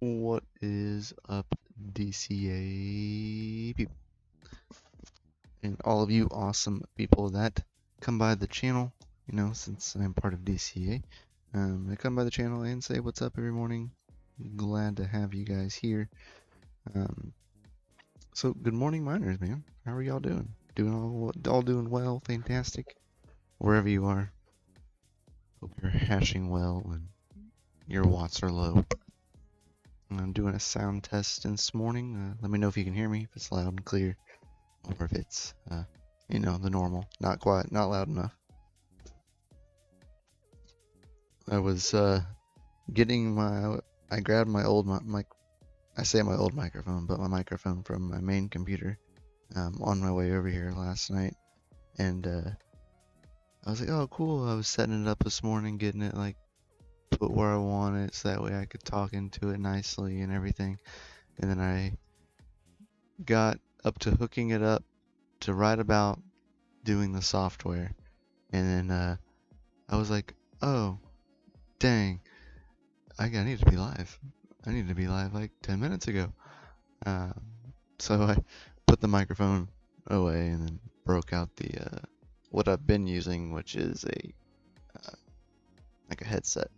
What is up, DCA people? And all of you awesome people that come by the channel, since I'm part of DCA, I come by the channel and say what's up every morning. Glad to have you guys here. So good morning, miners, man. How are y'all doing? All doing well, fantastic. Wherever you are, hope you're hashing well and your watts are low. I'm doing a sound test this morning. Let me know if you can hear me, if it's loud and clear, or if it's, the normal, not quiet, not loud enough. I was I grabbed my old mic. I say my old microphone, but my microphone from my main computer on my way over here last night, and I was like, oh cool. I was setting it up this morning, getting it like put where I want it, so that way I could talk into it nicely and everything. And then I got up to hooking it up to right about doing the software, and then I was like, oh dang, I need to be live. I needed to be live like 10 minutes ago. So I put the microphone away and then broke out the what I've been using, which is like a headset,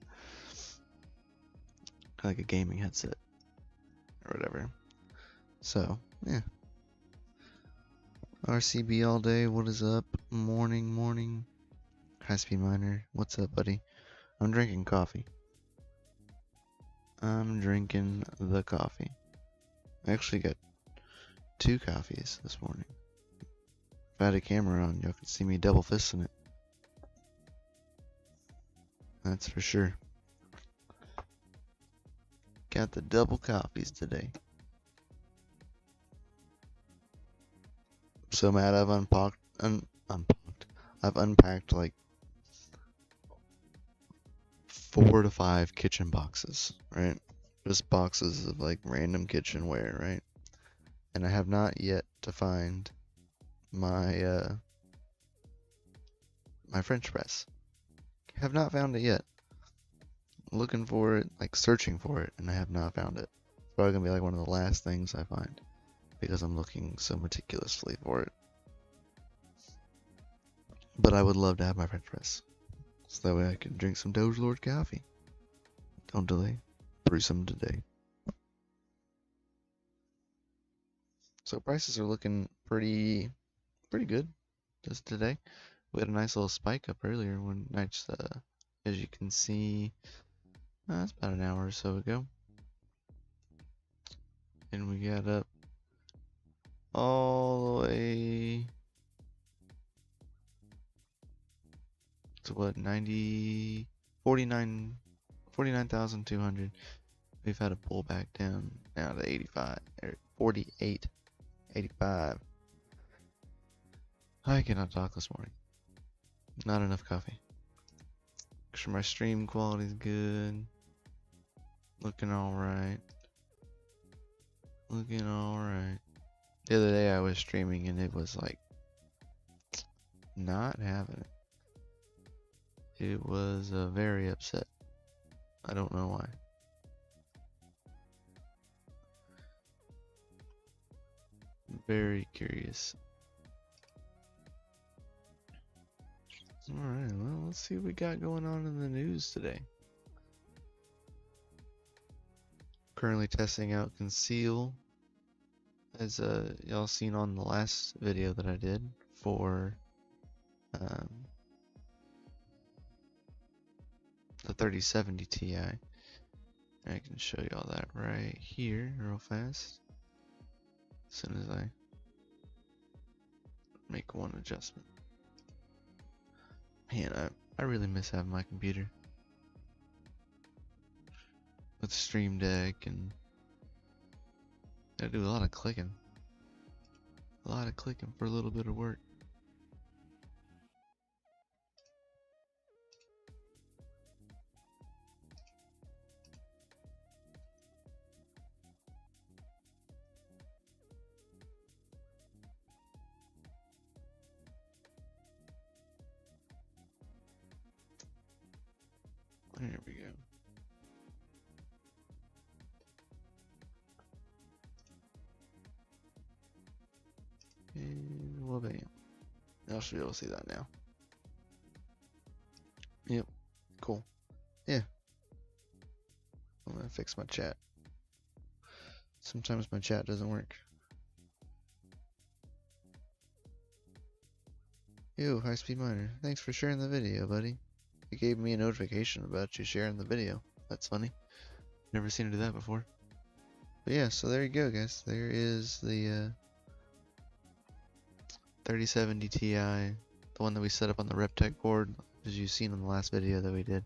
like a gaming headset or whatever. So yeah, RCB all day. What is up? Morning. High speed miner. What's up, buddy? I'm drinking coffee. I'm drinking the coffee. I actually got 2 coffees this morning. If I had a camera on, y'all could see me double fisting it. That's for sure. Got the double coffees today. So mad I've I've unpacked like 4 to 5 kitchen boxes, right? Just boxes of like random kitchenware, right? And I have not yet to find my my French press. Have not found it yet. Looking for it, like searching for it, and I have not found it. It's probably gonna be like one of the last things I find because I'm looking so meticulously for it. But I would love to have my French press, so that way I can drink some Doge Lord coffee. Don't delay. Brew some today. So prices are looking pretty good just today. We had a nice little spike up earlier when nights, as you can see, that's about an hour or so ago. And we got up all the way to what, 49,200. We've had a pullback down now to 85, or 48, 85. I cannot talk this morning. Not enough coffee. Make sure my stream quality is good. Looking alright. The other day I was streaming and it was like not having it. It was very upset. I don't know why. Very curious. Alright, well, let's see what we got going on in the news today. Currently testing out Conceal, as y'all seen on the last video that I did for the 3070 Ti. I can show y'all that right here real fast as soon as I make one adjustment. Man, I really miss having my computer with Steamdeck, and I do a lot of clicking for a little bit of work. There we go. Y'all should be able to see that now. Yep, cool. Yeah. I'm gonna fix my chat. Sometimes my chat doesn't work. Yo, High Speed Miner, thanks for sharing the video, buddy. It gave me a notification about you sharing the video. That's funny. Never seen it do that before. But yeah, so there you go, guys. There is the 3070 Ti, the one that we set up on the RepTech board, as you've seen in the last video that we did.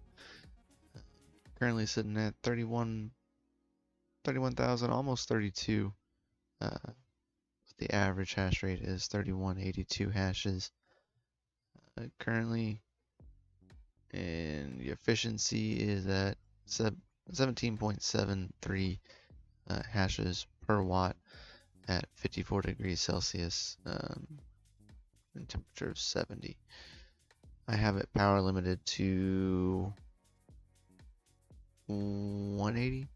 Currently sitting at 31,000, almost 32. The average hash rate is 3182 hashes. Currently, and the efficiency is at 17.73 hashes per watt at 54 degrees Celsius and temperature of 70. I have it power limited to 180, if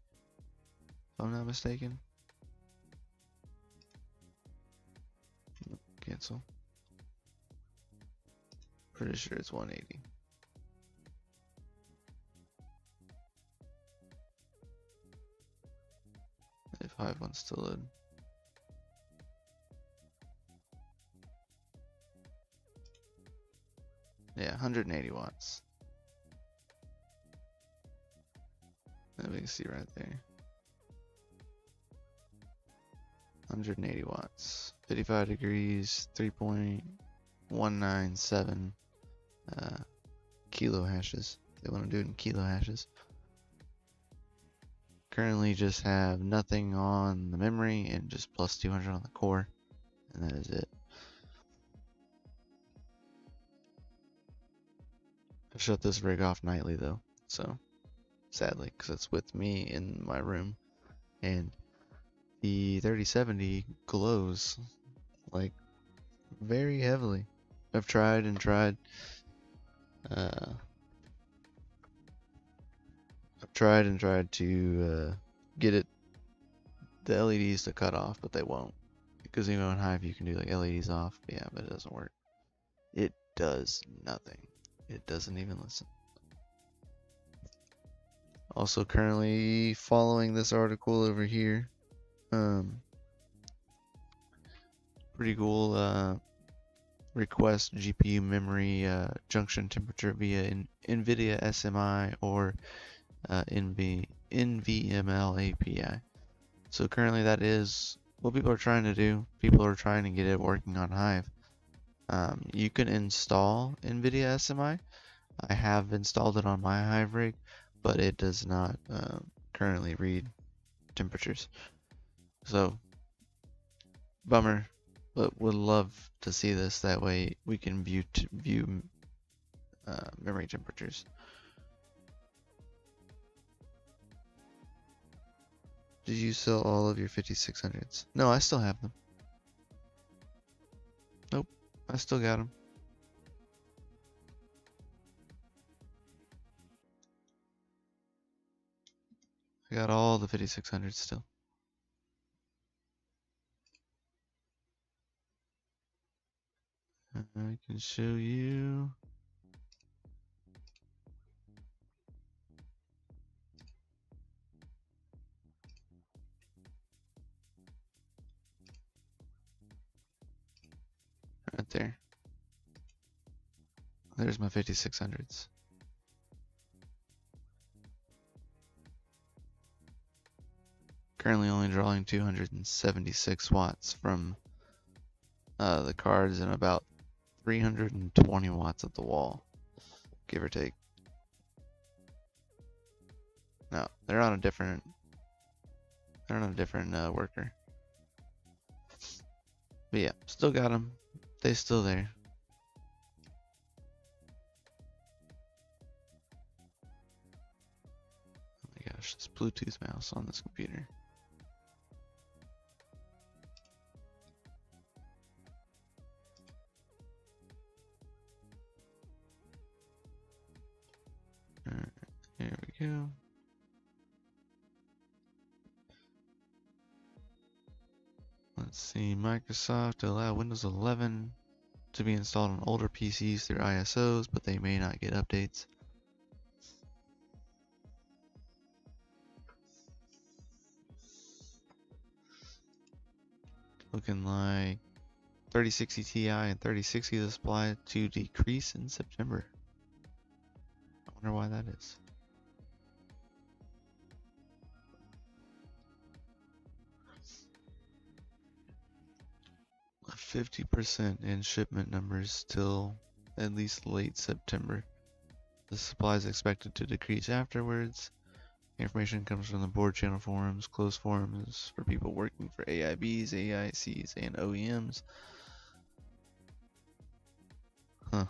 I'm not mistaken. Cancel. Pretty sure it's 180. If Hive wants to load. Yeah, 180 watts. And we can see right there. 180 watts. 55 degrees, 3.197 kilo hashes. They want to do it in kilo hashes. Currently just have nothing on the memory and just plus 200 on the core, and that is it. I shut this rig off nightly though, so sadly, because it's with me in my room, and the 3070 glows like very heavily. I've tried and tried. I've tried and tried to get it, the LEDs to cut off, but they won't. Because even on Hive you can do like LEDs off, yeah, but it doesn't work. It does nothing. It doesn't even listen. Also currently following this article over here. Pretty cool. Request GPU memory junction temperature via NVIDIA SMI or NVML API. So currently that is what people are trying to do. People are trying to get it working on Hive. You can install NVIDIA SMI. I have installed it on my Hive rig, but it does not currently read temperatures. So, bummer, but would love to see this. That way we can view memory temperatures. Did you sell all of your 5600s? No, I still have them. Nope, I still got them. I got all the 5600s still. I can show you. Right there. There's my 5600s. Currently only drawing 276 watts from the cards and about 320 watts at the wall, give or take. No, they're on a different worker. But yeah, still got them. They're still there. Oh my gosh, this Bluetooth mouse on this computer. Alright, here we go. Let's see, Microsoft allow Windows 11 to be installed on older PCs through ISOs, but they may not get updates. Looking like 3060 Ti and 3060 is supplied to decrease in September. I wonder why that is. A 50% in shipment numbers till at least late September. The supply is expected to decrease afterwards. Information comes from the board channel forums, closed forums for people working for AIBs, AICs, and OEMs. Huh.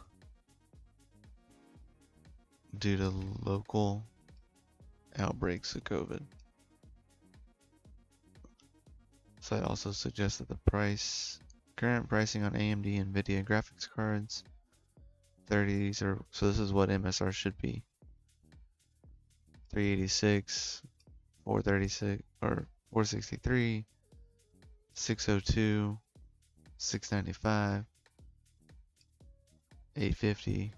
Due to local outbreaks of COVID. Site also suggests that the current pricing on AMD and NVIDIA graphics cards, 30s are, so this is what MSR should be. 386, 436, or 463, 602, 695, 850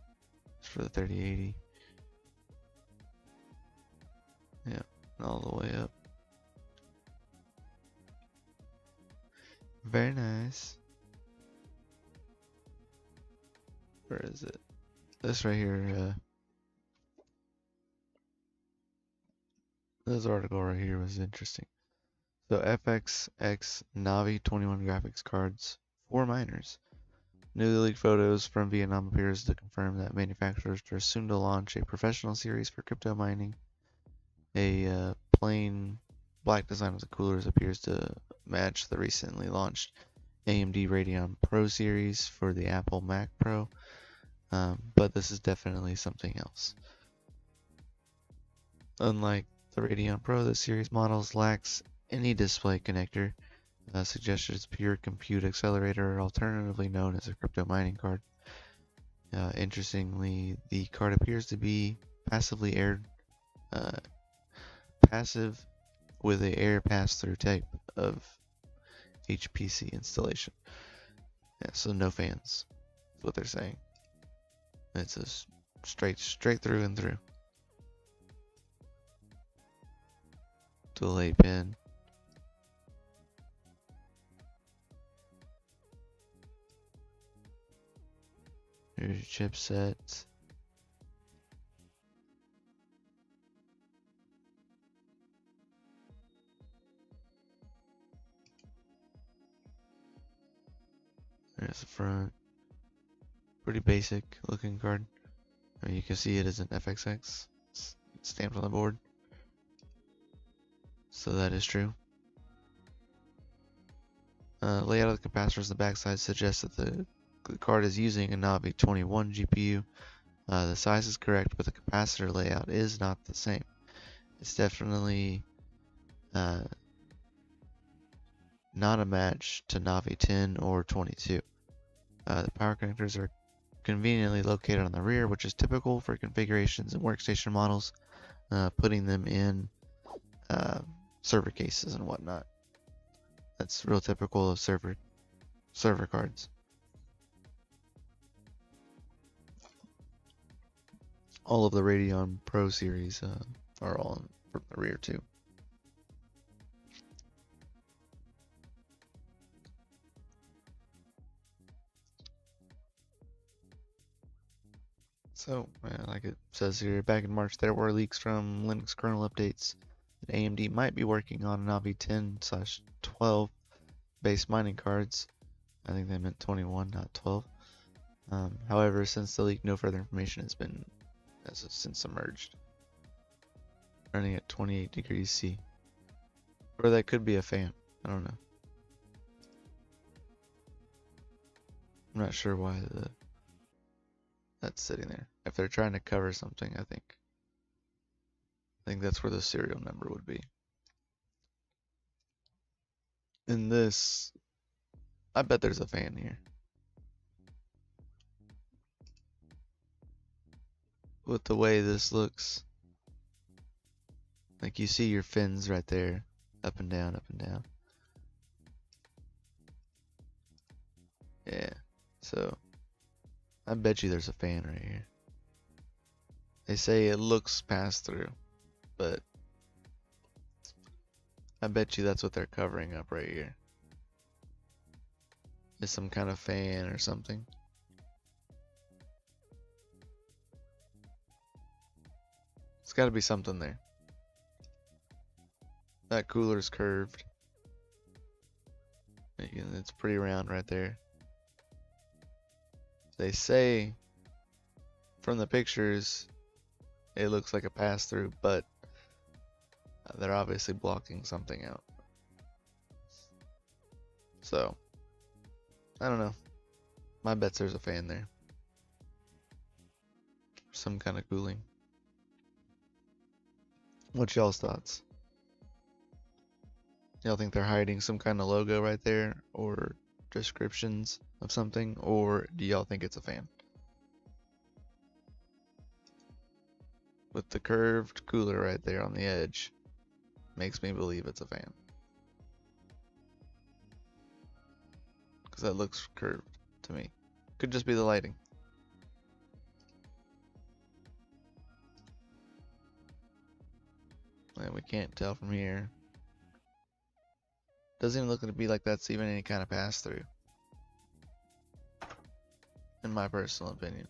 for the 3080. Yeah, all the way up. Very nice. Where is it? This right here, this article right here was interesting. So FXX Navi 21 graphics cards for miners. Newly leaked photos from Vietnam appears to confirm that manufacturers are soon to launch a professional series for crypto mining. A plain black design of the coolers appears to match the recently launched AMD Radeon Pro series for the Apple Mac Pro, but this is definitely something else. Unlike the Radeon Pro, the series models lacks any display connector, suggested as pure compute accelerator, alternatively known as a crypto mining card. Interestingly, the card appears to be passively passive with a air pass-through type of HPC installation. Yeah, so no fans. That's what they're saying. It's a straight through and through. Delay pin. Here's your chipset. There's the front. Pretty basic looking card. I mean, you can see it as an FXX. It's stamped on the board. So that is true. Layout of the capacitors on the backside suggests that the card is using a Navi 21 GPU. The size is correct, but the capacitor layout is not the same. It's definitely not a match to Navi 10 or 22. The power connectors are conveniently located on the rear, which is typical for configurations and workstation models, putting them in server cases and whatnot. That's real typical of server cards. All of the Radeon Pro series are all from the rear too. So, like it says here, back in March there were leaks from Linux kernel updates that AMD might be working on Navi 10/12 based mining cards. I think they meant 21, not 12. However, since the leak, no further information has since emerged. Running at 28 degrees C. Or that could be a fan. I don't know. I'm not sure why that's sitting there. If they're trying to cover something, I think that's where the serial number would be. In this, I bet there's a fan here. With the way this looks, like you see your fins right there, up and down, up and down. Yeah, so I bet you there's a fan right here. They say it looks pass-through, but I bet you that's what they're covering up right here. Is some kind of fan or something. It's got to be something there. That cooler's curved. It's pretty round right there. They say from the pictures it looks like a pass-through, but they're obviously blocking something out. So, I don't know. My bet's there's a fan there. Some kind of cooling. What's y'all's thoughts? Y'all think they're hiding some kind of logo right there, or descriptions of something, or do y'all think it's a fan? With the curved cooler right there on the edge, makes me believe it's a fan. Because that looks curved to me. Could just be the lighting. And we can't tell from here. Doesn't even look to be like that's even any kind of pass-through. In my personal opinion.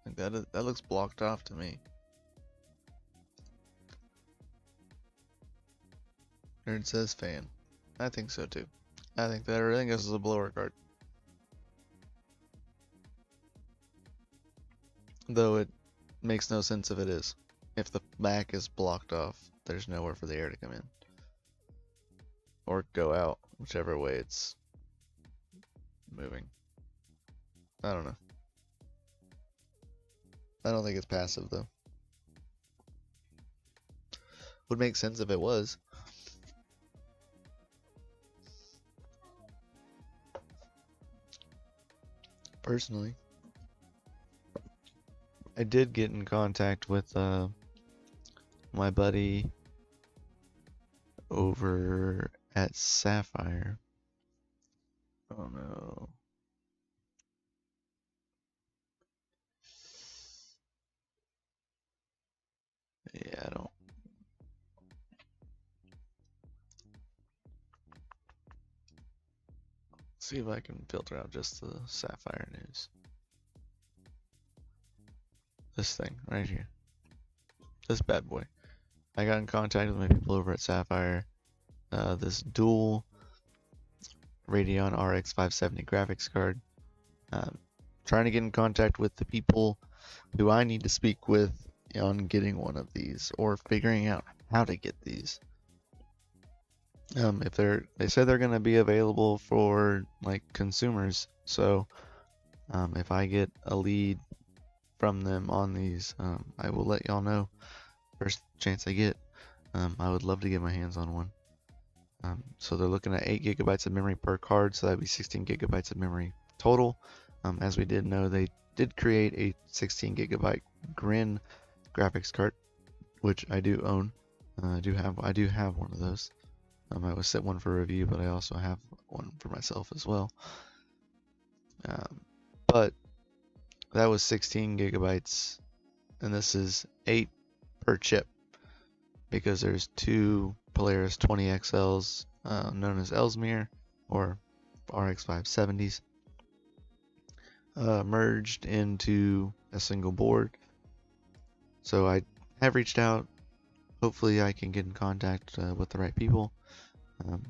Like that looks blocked off to me. There it says fan. I think so too. I think this is a blower card. Though it makes no sense if it is. If the back is blocked off, there's nowhere for the air to come in. Or go out, whichever way it's moving. I don't know. I don't think it's passive though. Would make sense if it was. Personally, I did get in contact with my buddy over at Sapphire. Oh no. Yeah, I don't. See if I can filter out just the Sapphire news. This thing right here. This bad boy. I got in contact with my people over at Sapphire. This dual Radeon RX570 graphics card. Trying to get in contact with the people who I need to speak with on getting one of these or figuring out how to get these. If they said they're gonna be available for like consumers, so if I get a lead from them on these, I will let y'all know first chance I get. I would love to get my hands on one. So they're looking at 8 gigabytes of memory per card, so that'd be 16 gigabytes of memory total. As we did know, they did create a 16 gigabyte Grin graphics card, which I do own. I do have one of those. I was sent one for review, but I also have one for myself as well. But that was 16 gigabytes, and this is 8 per chip, because there's two Polaris 20XLs, known as Ellesmere or RX570s, merged into a single board. So I have reached out. Hopefully I can get in contact with the right people.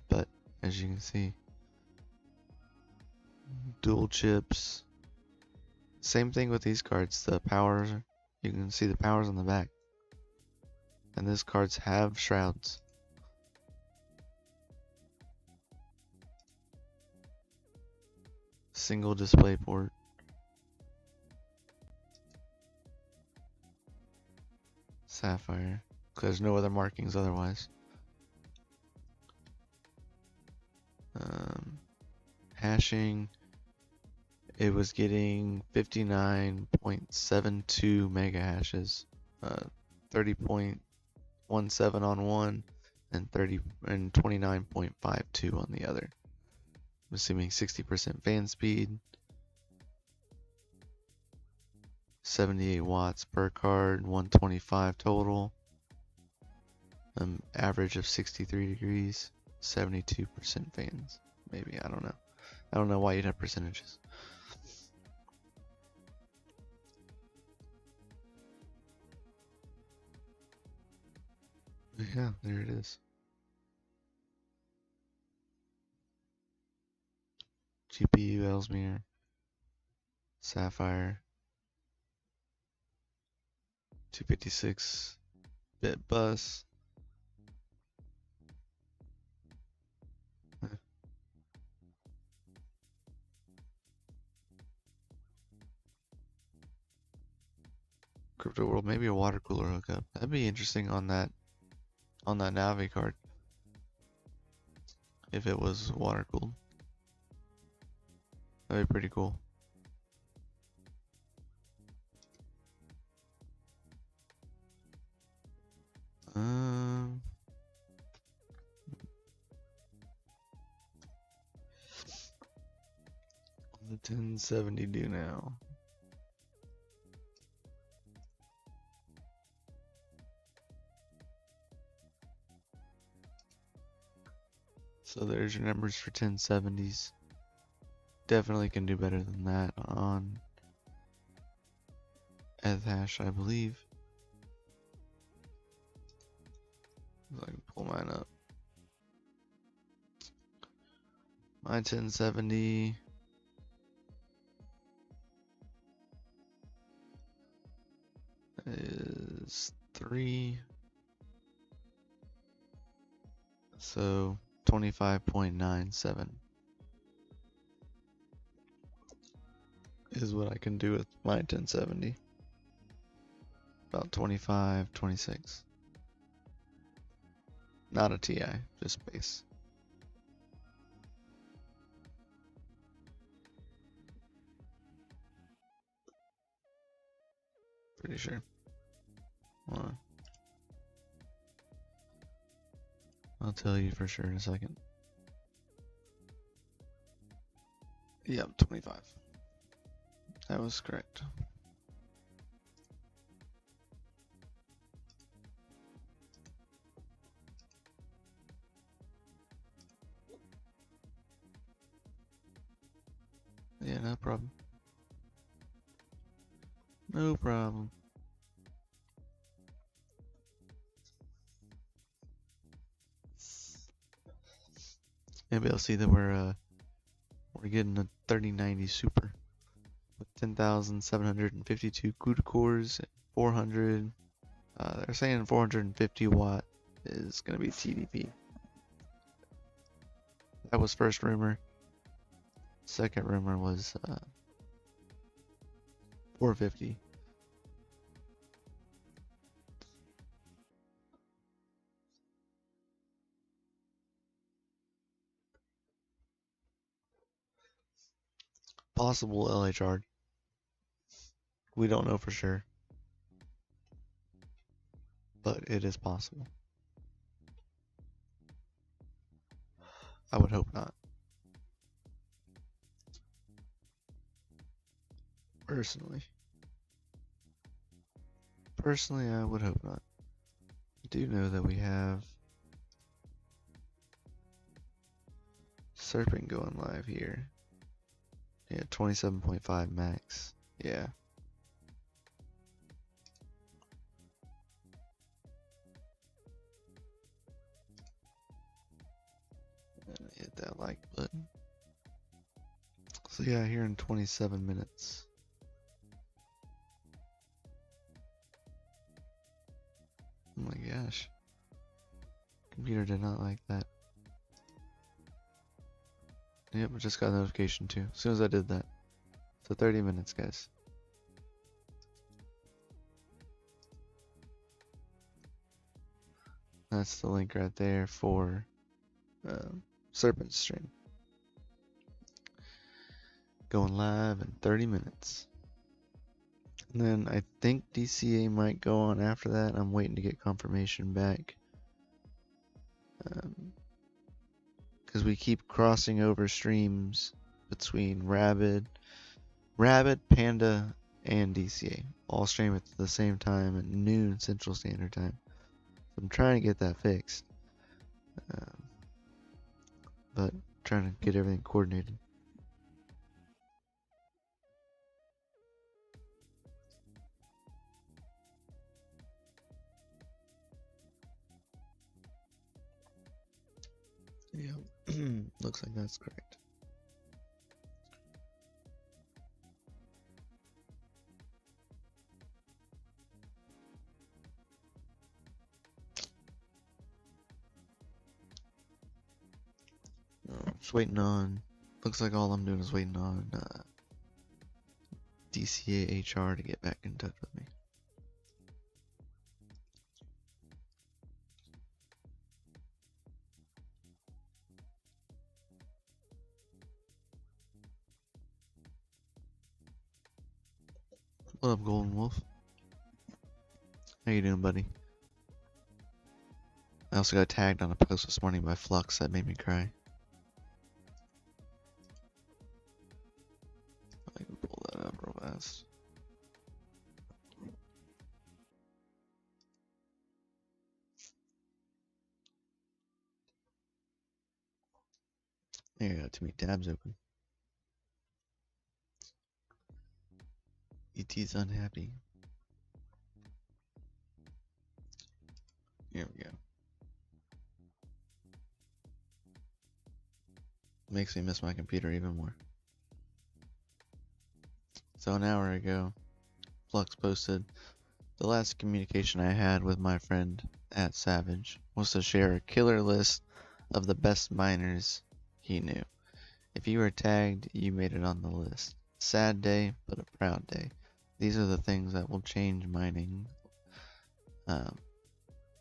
But as you can see, dual chips. Same thing with these cards. The powers, you can see the powers on the back. And these cards have shrouds. Single display port. Sapphire. Because there's no other markings otherwise. Hashing, it was getting 59.72 mega hashes, 30.17 on one, and 29.52 on the other. I'm assuming 60% fan speed, 78 watts per card, 125 total, average of 63 degrees, 72% fans. Maybe, I don't know. I don't know why you'd have percentages. But yeah, there it is. GPU Ellesmere, Sapphire, 256-bit bus. Crypto World, maybe a water cooler hookup. That'd be interesting on that Navi card. If it was water cooled. That'd be pretty cool. The 1070 do now. So there's your numbers for 1070s. Definitely can do better than that on Ethash, I believe. If I can pull mine up. My 1070 is 3. So 25.97 is what I can do with my 1070. About 25, 26. Not a TI, just base. Pretty sure. I'll tell you for sure in a second. Yep, 25. That was correct. Yeah, no problem. No problem. Maybe I'll see that we're getting a 3090 Super with 10,752 CUDA cores, 400. They're saying 450 watt is gonna be TDP. That was first rumor. Second rumor was 450. Possible LHR. We don't know for sure, but it is possible. I would hope not. Personally, I would hope not. I do know that we have Serpent going live here. Yeah, 27.5 max. Yeah. And hit that like button. So yeah, here in 27 minutes. Oh my gosh. Computer did not like that. Yep, I just got a notification too, as soon as I did that. So 30 minutes, guys. That's the link right there for Serpent stream. Going live in 30 minutes. And then I think DCA might go on after that. I'm waiting to get confirmation back. because we keep crossing over streams between Rabbit, Panda, and DCA. All stream at the same time at noon Central Standard Time. So I'm trying to get that fixed. But trying to get everything coordinated. Yeah, looks like that's correct. Just waiting on. Looks like all I'm doing is waiting on DCA HR to get back in touch with me. What up, Golden Wolf? How you doing, buddy? I also got tagged on a post this morning by Flux that made me cry. I can pull that up real fast. There, I got too many tabs open. ET's unhappy. Here we go. Makes me miss my computer even more. So an hour ago, Flux posted, the last communication I had with my friend at Savage was to share a killer list of the best miners he knew. If you were tagged, you made it on the list. Sad day, but a proud day. These are the things that will change mining.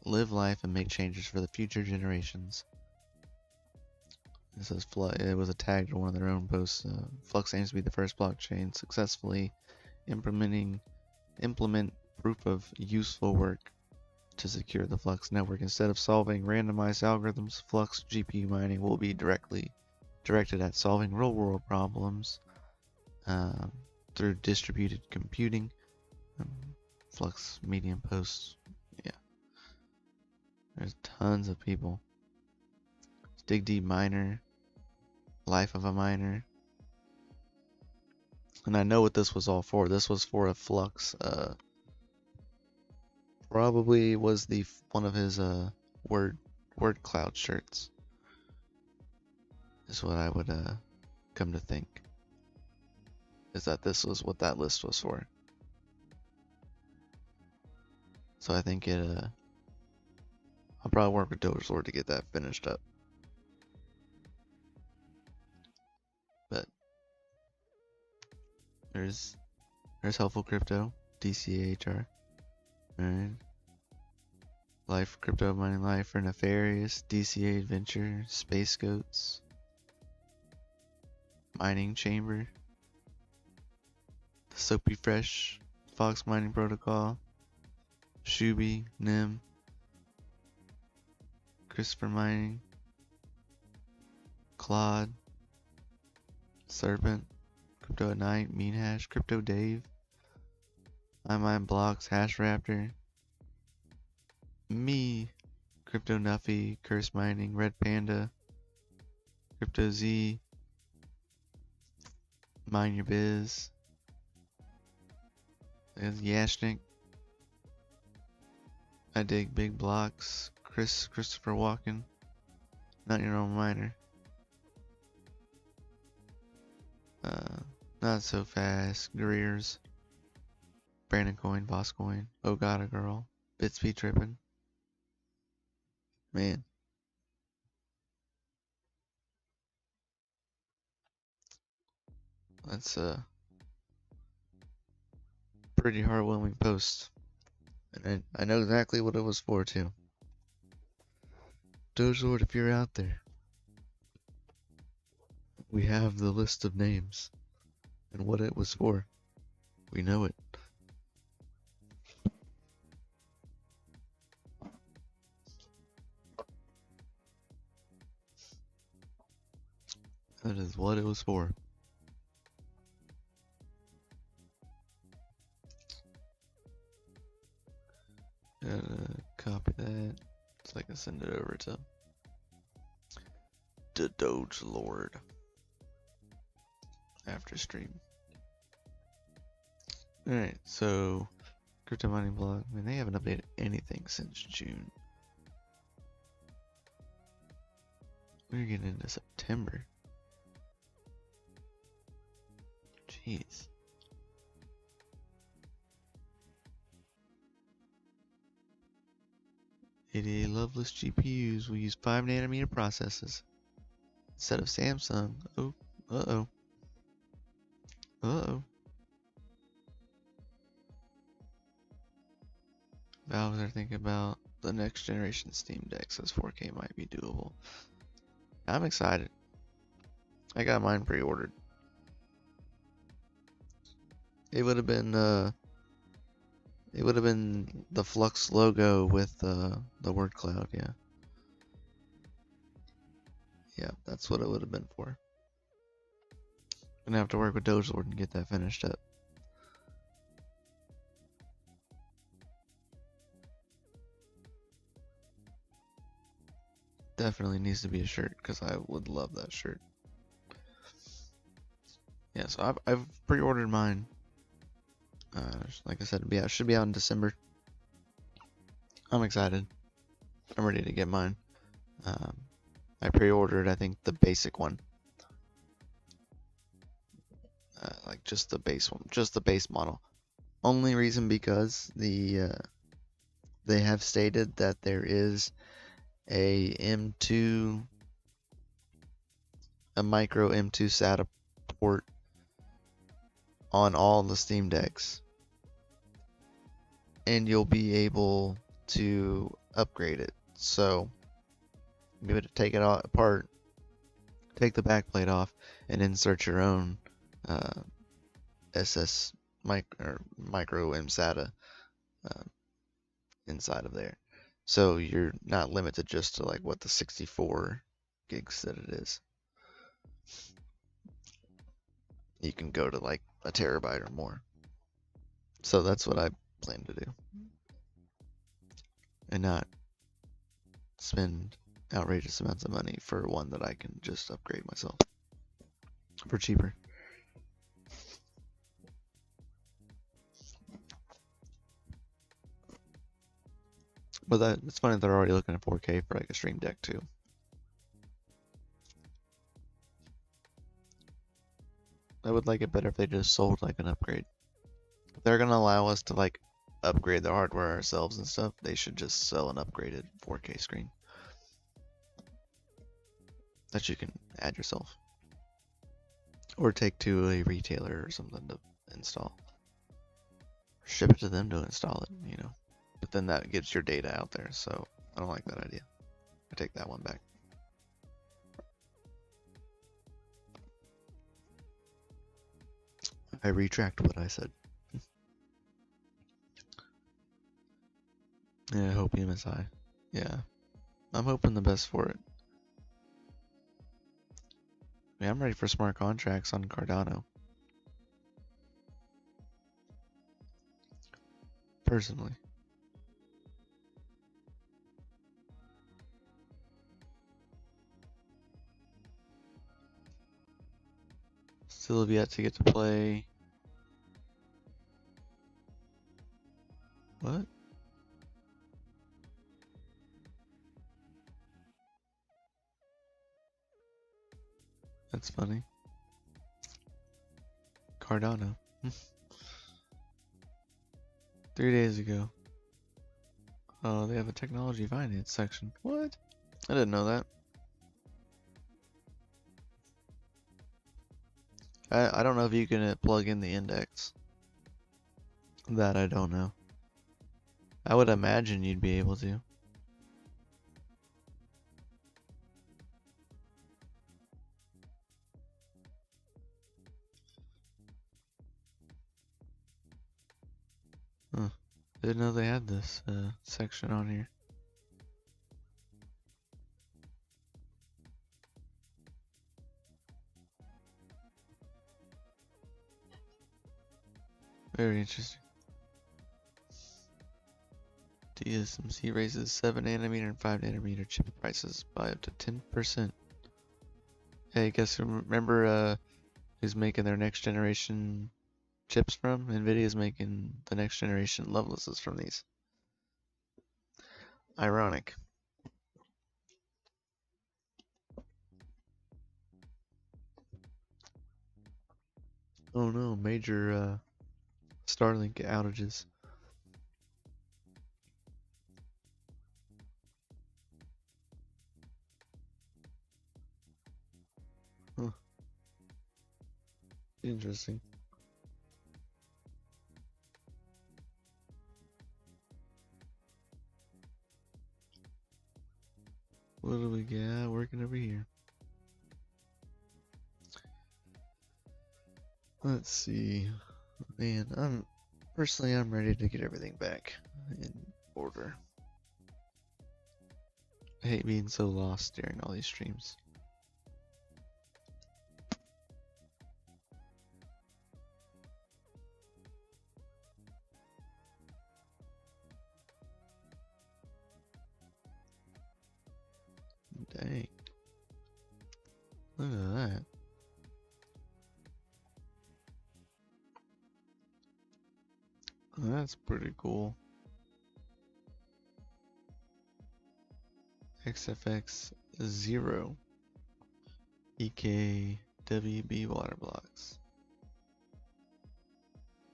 Live life and make changes for the future generations. It says it was a tag to one of their own posts. Flux aims to be the first blockchain successfully implement proof of useful work to secure the Flux network. Instead of solving randomized algorithms, Flux GPU mining will be directed at solving real-world problems through distributed computing. Flux Medium posts. Yeah. There's tons of people. Dig Deep Miner. Life of a Miner. And I know what this was all for. This was for a Flux. Probably was one of his word cloud shirts. Is what I would come to think. Is that this was what that list was for. So I think I'll probably work with Doge Lord to get that finished up. But there's Helpful Crypto, DCHR. Alright. Life Crypto Mining Life for Nefarious, DCA Adventure, Space Goats, Mining Chamber, Soapy Fresh, Fox Mining Protocol, Shuby, Nim, Christopher Mining, Claude, Serpent, Crypto at Night, Mean Hash, Crypto Dave, I Mine Blocks, Hash Raptor, me, Crypto Nuffy, Curse Mining, Red Panda, Crypto Z, Mind Your Biz, there's Yashnik, I Dig Big Blocks, Christopher Walken, Not Your Own Miner, Not So Fast, Greers, Brandon Coin, Boss Coin, Oh God a Girl, Bitsby Trippin'. Man. That's a pretty heartwarming post. And I know exactly what it was for too. Doge Lord, if you're out there, we have the list of names and what it was for. We know it. That is what it was for. Gotta copy that so I can send it over to the Doge Lord after stream. Alright, so crypto mining blog. I mean, they haven't updated anything since June. We're getting into September. Jeez. 88 Loveless GPUs will use 5nm processors instead of Samsung. Oh, uh-oh. Uh-oh. Valves are thinking about the next generation Steamdeck, says 4K might be doable. I'm excited. I got mine pre-ordered. It would have been the Flux logo with the word cloud, yeah. Yeah, that's what it would have been for. Gonna have to work with Doge Lord and get that finished up. Definitely needs to be a shirt because I would love that shirt. Yeah, so I've pre-ordered mine. Like I said, it should be out in December. I'm excited. I'm ready to get mine. I pre-ordered, I think, the basic one. Like just the base one, just the base model. Only reason because they have stated that there is a micro M2 SATA port on all the Steam Decks, and you'll be able to upgrade it. So you'll be able to take it all apart, take the backplate off, and insert your own micro M SATA inside of there. So you're not limited just to like what the 64 gigs that it is. You can go to like a terabyte or more. So that's what I plan to do. And not spend outrageous amounts of money for one that I can just upgrade myself for cheaper. But it's funny they're already looking at 4K for like a Stream Deck too. I would like it better if they just sold like an upgrade. If they're gonna allow us to like upgrade the hardware ourselves and stuff, they should just sell an upgraded 4K screen that you can add yourself, or take to a retailer or something to install. Ship it to them to install it, you know. But then that gets your data out there, so I don't like that idea. I take that one back. I retract what I said. Yeah, I hope MSI. Yeah, I'm hoping the best for it. I mean, I'm ready for smart contracts on Cardano. Personally. Still have yet to get to play. What? That's funny. Cardano. 3 days ago. Oh, they have a technology finance section. What? I didn't know that. I don't know if you can plug in the index. That I don't know. I would imagine you'd be able to. Huh. Didn't know they had this section on here. Very interesting. TSMC raises 7 nanometer and 5 nanometer chip prices by up to 10%. Hey, guess who remember who's making their next generation chips from? Nvidia's making the next generation Lovelaces from these. Ironic. Oh no, major Starlink outages. Huh. Interesting. What do we got working over here? Let's see. Man, I'm ready to get everything back in order. I hate being so lost during all these streams. Dang. Look at that. That's pretty cool. XFX 0 EKWB water blocks.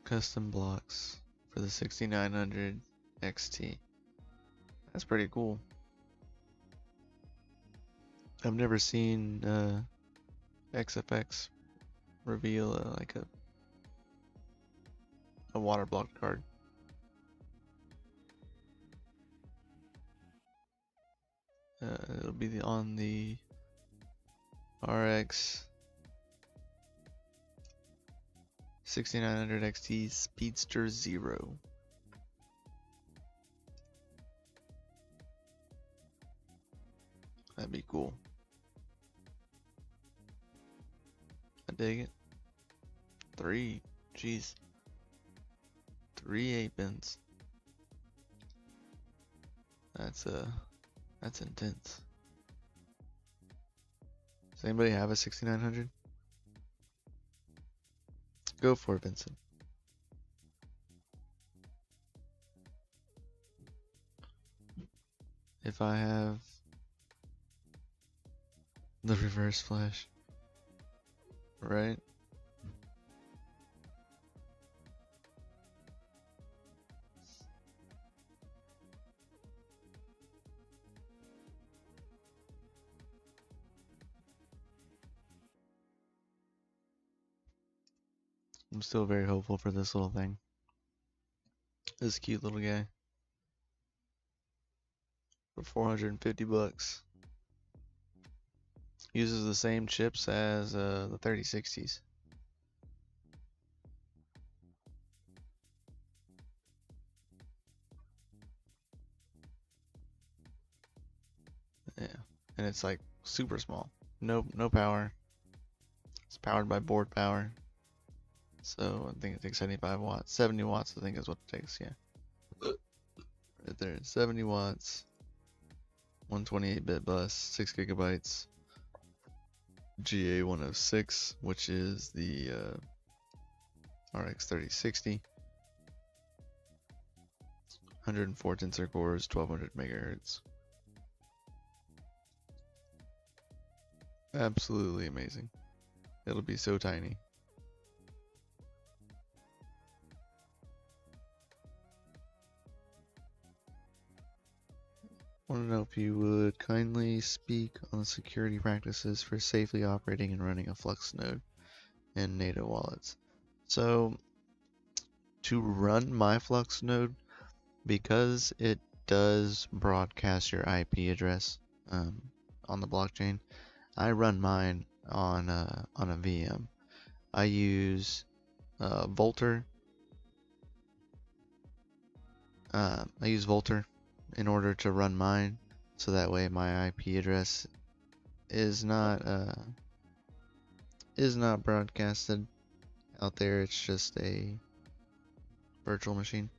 Custom blocks for the 6900 XT. That's pretty cool. I've never seen XFX reveal like a water block card. It'll be on the RX 6900 XT Speedster 0. That'd be cool. I dig it. 3 8-pins. That's intense. Does anybody have a 6900? Go for it, Vincent. If I have the reverse flash, right? I'm still very hopeful for this little thing. This cute little guy. For 450 bucks. Uses the same chips as the 3060s. Yeah, and it's like super small. No power. It's powered by board power. So I think it takes 75 watts. 70 watts I think is what it takes, yeah. Right there, 70 watts. 128-bit bus, 6 gigabytes. GA106, which is the RX 3060. 104 tensor cores, 1200 megahertz. Absolutely amazing. It'll be so tiny. Want to know if you would kindly speak on the security practices for safely operating and running a Flux node and NATO wallets. So to run my Flux node, because it does broadcast your IP address on the blockchain, I run mine on a VM. I use Volter. I use Volter in order to run mine, so that way my IP address is not broadcasted out there. It's just a virtual machine.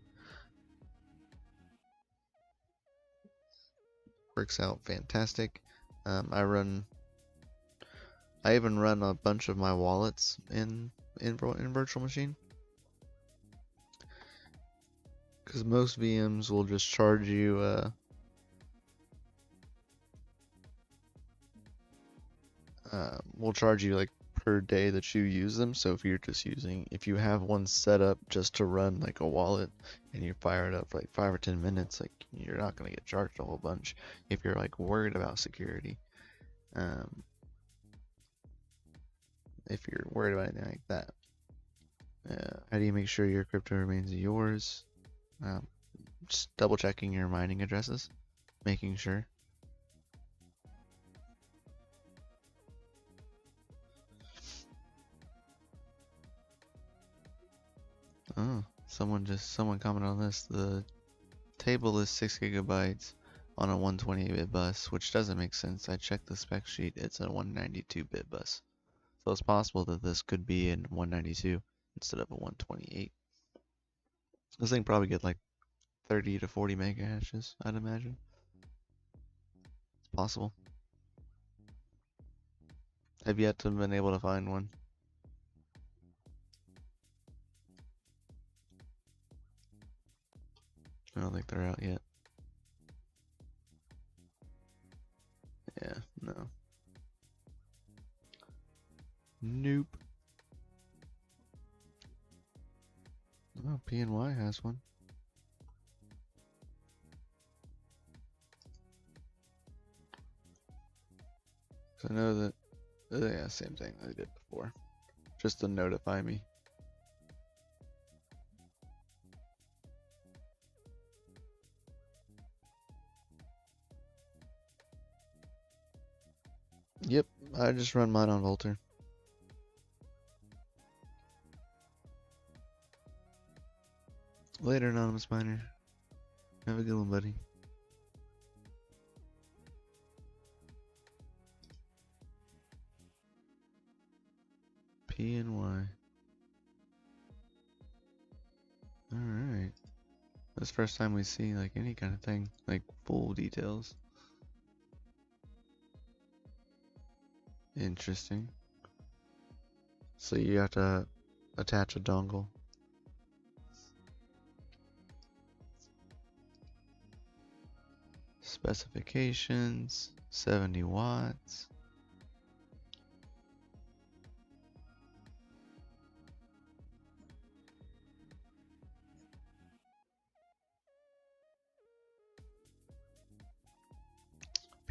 Works out fantastic. I even run a bunch of my wallets in virtual machine, because most VMs will just charge you like per day that you use them. So if you have one set up just to run like a wallet and you fire it up for like 5 or 10 minutes, like you're not gonna get charged a whole bunch if you're like worried about security. If you're worried about anything like that. How do you make sure your crypto remains yours? Just double checking your mining addresses, making sure. Oh, someone commented on this. The table is 6 gigabytes on a 128-bit bus, which doesn't make sense. I checked the spec sheet. It's a 192-bit bus. So it's possible that this could be in 192 instead of a 128. This thing probably get like 30 to 40 mega hashes, I'd imagine. It's possible. I've yet to have been able to find one. I don't think they're out yet. Yeah, no. Nope. Oh, PNY has one. So I know that, yeah, same thing I did before. Just to notify me. Yep, I just run mine on Volter. Later, Anonymous Miner. Have a good one, buddy. P and Y. Alright. That's the first time we see like any kind of thing, like full details. Interesting. So you have to attach a dongle. Specifications, 70 watts.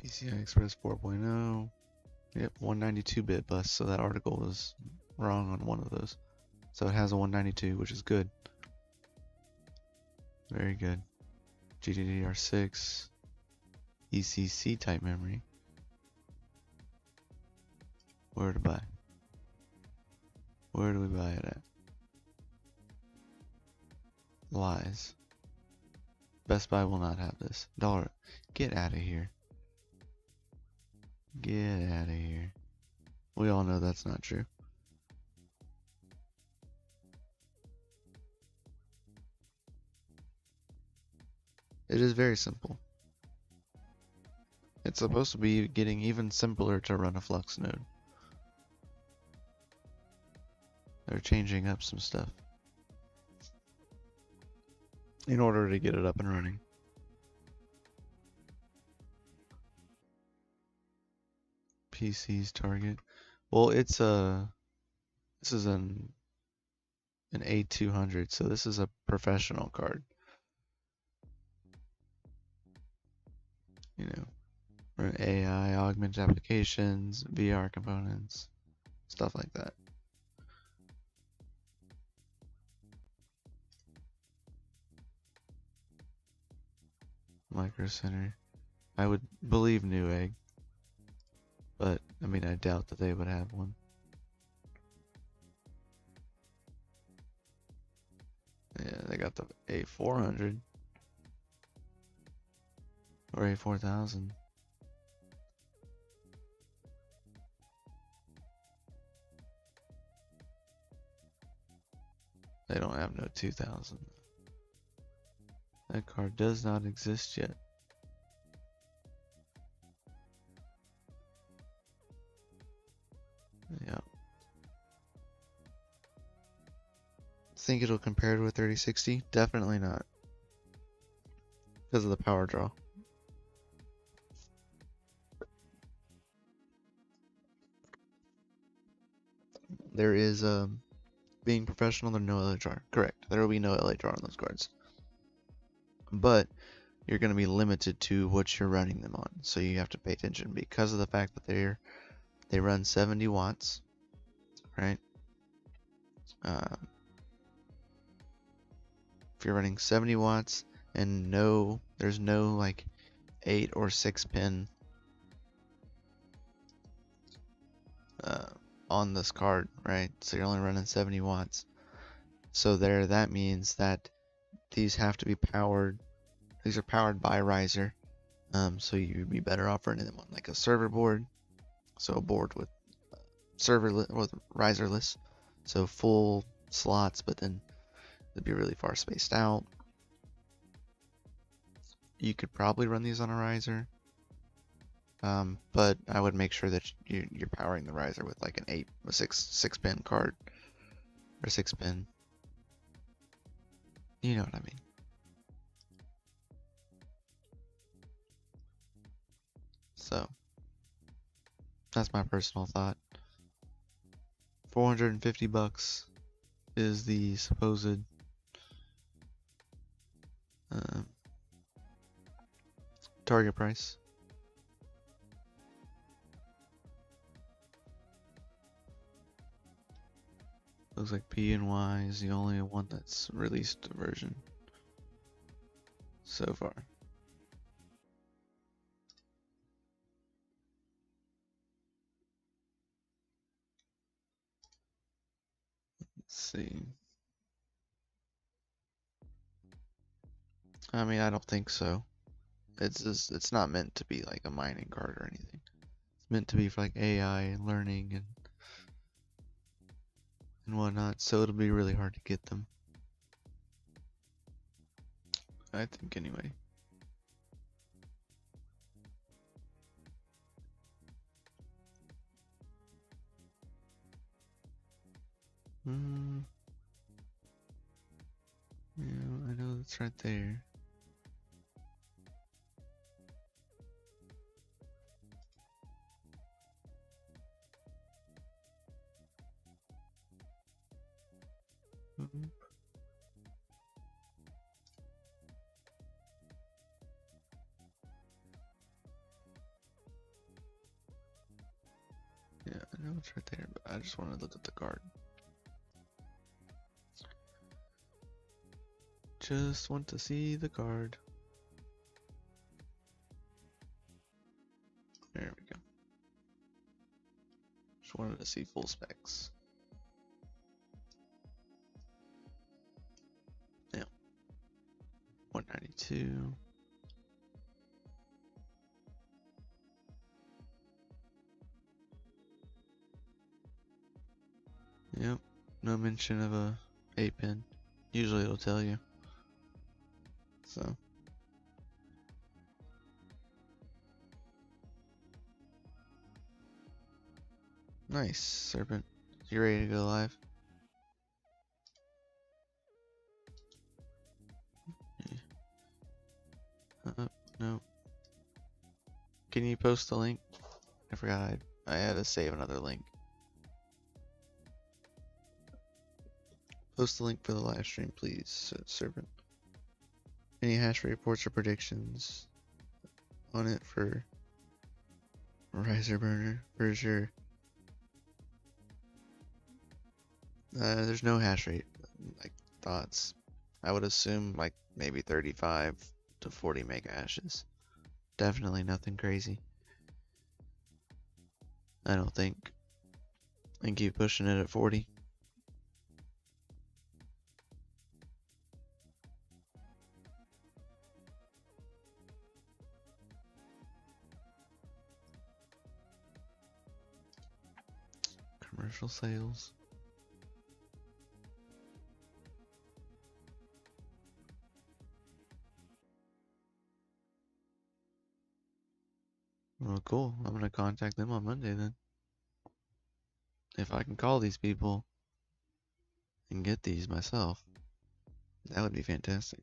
PCI Express 4.0. Yep, 192-bit bus, so that article was wrong on one of those. So it has a 192, which is good. Very good. GDDR6. ECC type memory. Where to buy? Where do we buy it at? Lies. Best Buy will not have this. Dollar. Get out of here. Get out of here. We all know that's not true. It is very simple. It's supposed to be getting even simpler to run a Flux node. They're changing up some stuff in order to get it up and running. PC's target. Well, it's this is an A200, so this is a professional card. You know, for AI, augmented applications, VR components, stuff like that. Micro Center. I would believe Newegg, but I mean, I doubt that they would have one. Yeah, they got the A400 or A4000. They don't have no 2000. That card does not exist yet. Yeah. Think it'll compare to a 3060? Definitely not. Because of the power draw. There is being professional, there's no LA draw. Correct. There will be no LA draw on those cards. But you're going to be limited to what you're running them on. So you have to pay attention because of the fact that they run 70 watts, right? If you're running 70 watts and there's no like 8 or 6 pin on this card, right? So you're only running 70 watts. So that means that these have to be powered. These are powered by riser. So you'd be better off running them on like a server board. So a board with with riserless. So full slots, but then they'd be really far spaced out. You could probably run these on a riser. But I would make sure that you're powering the riser with like a 6 pin card or 6 pin. You know what I mean. So that's my personal thought. $450 is the supposed target price. Looks like P and Y is the only one that's released a version so far. Let's see. I mean, I don't think so. It's not meant to be like a mining card or anything. It's meant to be for like AI and learning and whatnot, so it'll be really hard to get them. I think anyway. Yeah, I know it's right there. Yeah, I know it's right there, but I just want to look at the card. Just want to see the card. There we go. Just wanted to see full specs. Yeah. 192. Yep. No mention of a 8 pin. Usually it'll tell you. So. Nice, Serpent. You ready to go live? No. Can you post the link? I forgot I had to save another link. Post the link for the live stream, please, Serpent. Any hash rate reports or predictions on it for Riser Burner for sure. There's no hash rate like thoughts. I would assume like maybe 35 to 40 mega hashes. Definitely nothing crazy. I don't think. And keep pushing it at 40. Commercial sales. Well, cool. I'm gonna contact them on Monday then. If I can call these people and get these myself, that would be fantastic.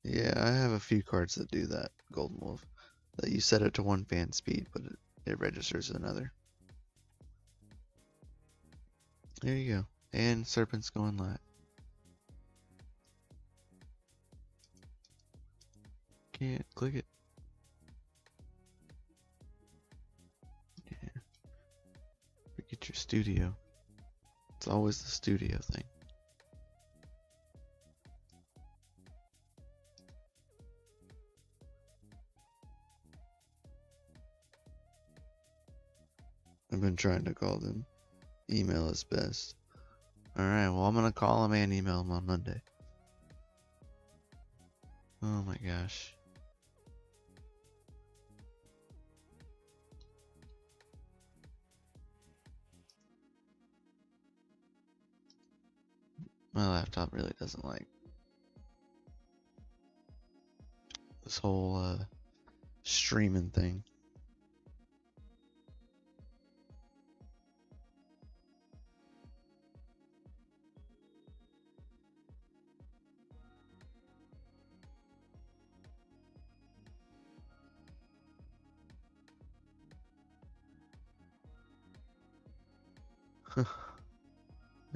Yeah, I have a few cards that do that, Golden Wolf. That you set it to one fan speed, but it registers another. There you go. And Serpent's going live. Can't click it. Yeah. Forget your studio. It's always the studio thing. I've been trying to call them. Email is best. Alright, well, I'm gonna call them and email them on Monday. Oh my gosh. My laptop really doesn't like this whole streaming thing.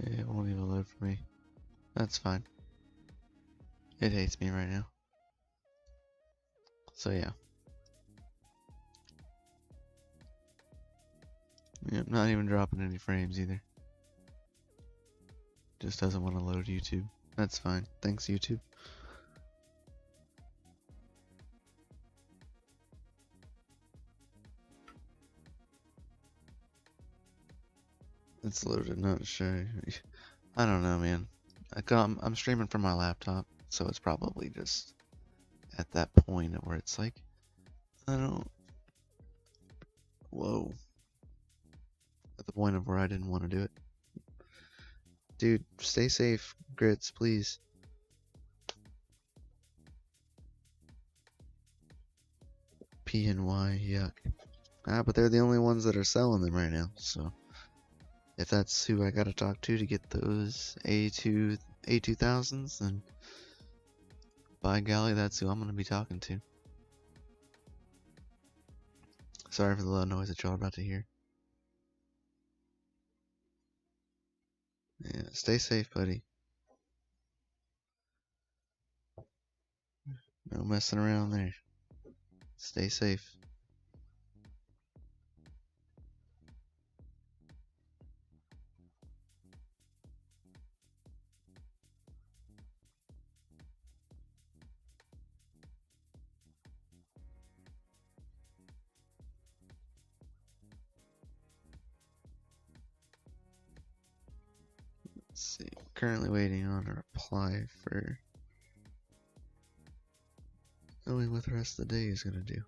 Yeah, it won't even load for me. That's fine. It hates me right now. So yeah. Yep, not even dropping any frames either. Just doesn't want to load YouTube. That's fine. Thanks, YouTube. It's loaded, not sure. I don't know, man. I'm streaming from my laptop, so it's probably just at that point where it's like, I don't. Whoa. At the point of where I didn't want to do it. Dude, stay safe, Grits, please. P and Y, yuck. But they're the only ones that are selling them right now, so if that's who I gotta talk to get those A2000s, then by golly, that's who I'm gonna be talking to. Sorry for the loud noise that y'all are about to hear. Yeah, stay safe, buddy. No messing around there. Stay safe. Let's see. Currently waiting on a reply for knowing what the rest of the day is gonna do.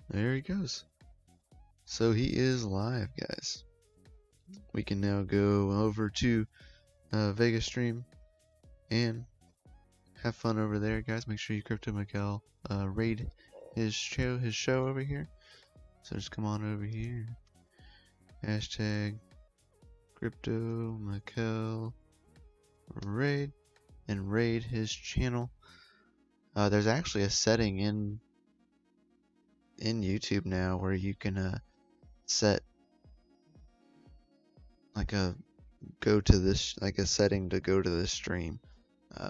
There he goes. So he is live, guys. We can now go over to Vegas stream and have fun over there, guys. Make sure you Crypto Mikel raid his show over here. So just come on over here. Hashtag Crypto Mikel raid and raid his channel. There's actually a setting in YouTube now where you can set like a setting to go to this stream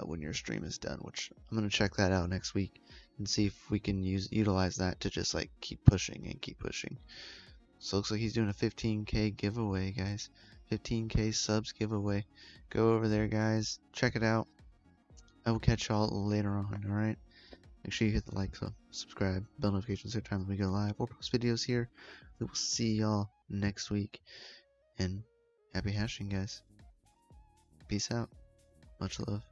when your stream is done, which I'm gonna check that out next week and see if we can utilize that to just like keep pushing and keep pushing. So it looks like he's doing a 15k giveaway, guys. 15k subs giveaway. Go over there, guys. Check it out. I will catch y'all later on, alright? Make sure you hit the like, subscribe, bell notifications every time we go live or post videos here. We will see y'all next week. And happy hashing, guys. Peace out. Much love.